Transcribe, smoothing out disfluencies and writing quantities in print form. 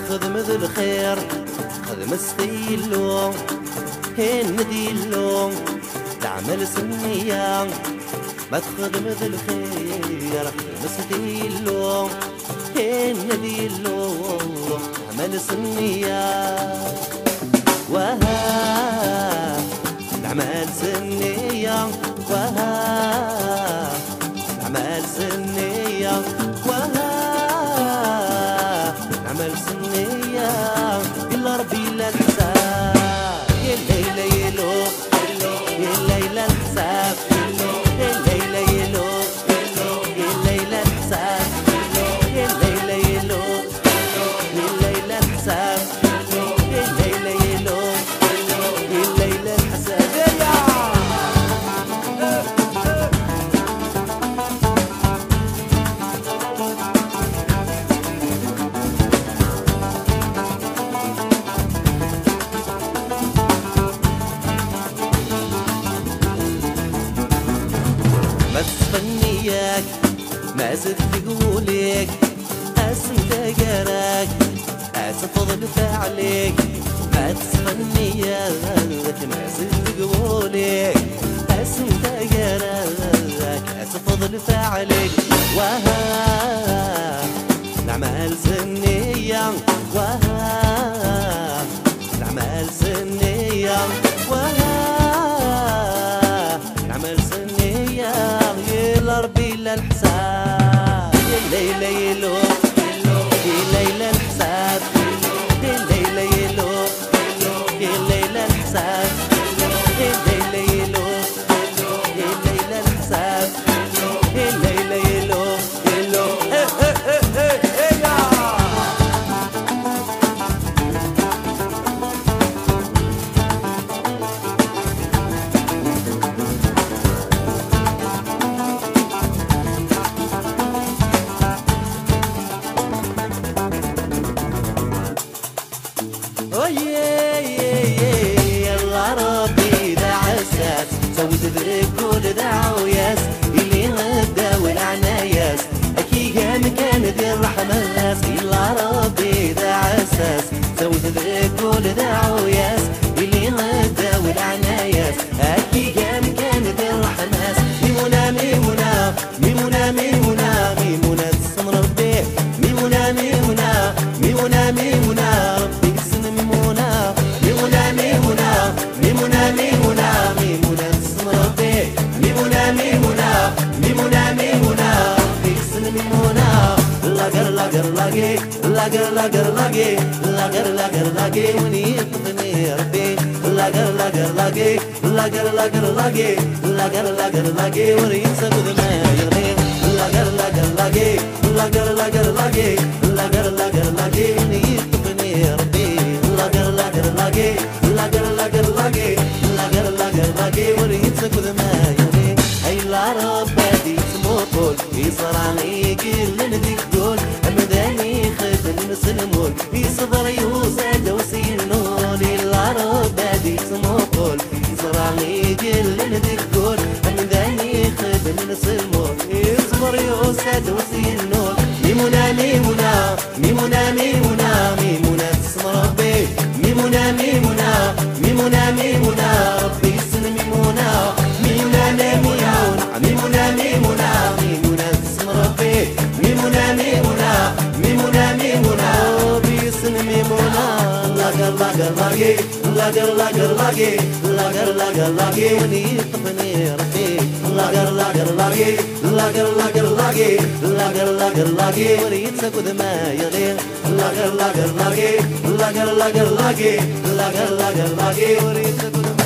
خذ مثل خير خذ مستيلو هين نديلو تعمل سنية ما تخذ مثل خير خذ مستيلو هين نديلو تعمل سنية وها نعمل سنية وها نعمل سنية وها نعمل سنية إلا ربي لا الحساب يا الليلة يلو يا الليلة الحساب يا الليلة يلو يا الليلة الحساب يا الليلة يلو يا الليلة الحساب يا الليلة يلو يا الليلة الحساب ما تفنياك ما زدت تقولك أسنت قراك أتفضل فعلك ما تفنياك ما زدت تقولك أسنت قراك أتفضل فعلك وها نعمل سنية وها نعمل سنية وها نعمل سنية يا ربي لا الحساب يا الليلة يلو يا الليلة الحساب يا الليلة يلو يا الليلة الحساب يا الليلة يلو يا الليلة الحساب يا الليلة يلو يلو يلا ربي دا عساس سوي تدرك كل دعوياس اللي غدا والعناياس اكيد مكان ذي الرحماس يلا ربي دا عساس سوي تدرك كل دعوياس اللي غدا والعناياس اكيد مكان ذي الرحماس ميمونة ميمونة ميمونة ميمونة ميمونة تسم ربي ميمونة ميمونة ميمونة ميمونة ربي تسم ميمونة ميمونة ميمونة ميمونة ميمونة ميمونة تسم ربي ميمونة ميمونة ميمونة ميمونة ربي تسم ميمونة لاقر لاقر لاقي لاقر لاقر لاقي لاقر لاقر لاقي ونيطفني ربي لاقر لاقر لاقي لاقر لاقر لاقي لاقر لاقر لاقي وريسك ما يغني لاقر لاقر لاقي لاقر لاقر لاقي لاقر لاقر لاقي ونيطفني ربي لاقر لاقر لاقي لاقر لاقر لاقي لاقر لاقر لاقي وريسك ما يغني اي لا ربي تموت يصير علي كل نديك دول أمداني خدم مسلمون يصدر يوسد وسينون إلا ربادي سموقول يصير علي كل نديك دول أمداني خدم مسلمون يصبر يوسد وسينون ميمونة ميمونة ميمونة ميمونة ميمونة تسم ربي ميمونة ميمونة ميمونة ميمونة ربي يسن ميمونة ميمونة ميمونة ميمونة ميمونة ميمونة تسم ربي ميمونة ميمونة ميمونة ميمونة بيسن ميمونة لاقر لاقر لاقي لاقر لاقر لاقي لاقر لاقر لاقي ونيطفني ربي لاقر لاقر لاقي لاقر لاقر لاقي لاقر لاقر لاقي وريتك ما يغير لاقر لاقر لاقي لاقر لاقر لاقي لاقر لاقر لاقي وريتك